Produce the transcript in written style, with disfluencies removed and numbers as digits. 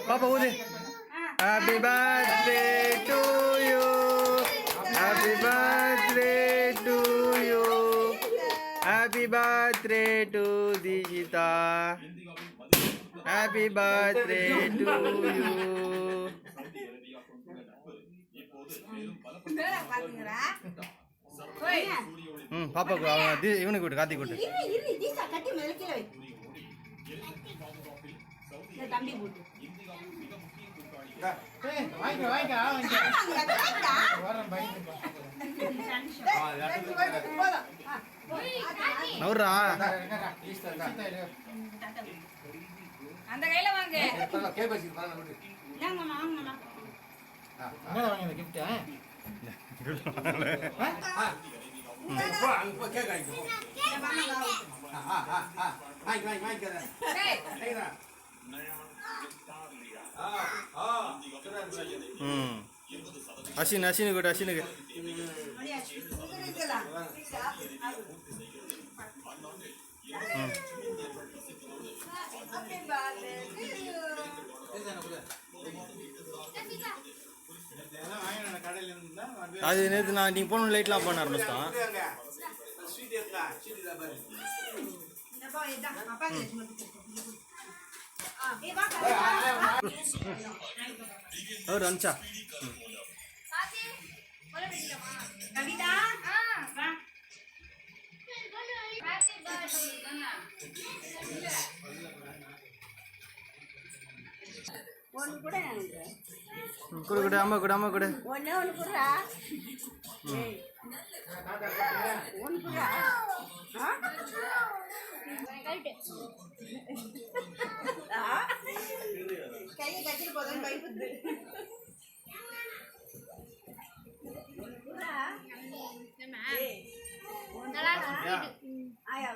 பாப்பா ஊது. Happy birthday to you. Happy birthday to you. Happy birthday to Dijita. Happy birthday to you. பாப்பாக்கு இவனுக்கு விட்டு காத்தி கூட்டு. தம்பி போட்டு நவுறா அந்த கையில வாங்க. அசின் அசினு கூட அசினுக்கு அது நேற்று நான் நீங்கள் போன லைட்லாம் பண்ண ஆரம்பிச்சிட்டான். அவர் அனுச்சா கொடு கொடு அம்மா கொடு அம்மா கொடு. கையை கட்டிட்டு போதும் பயப்படுது. ஆயா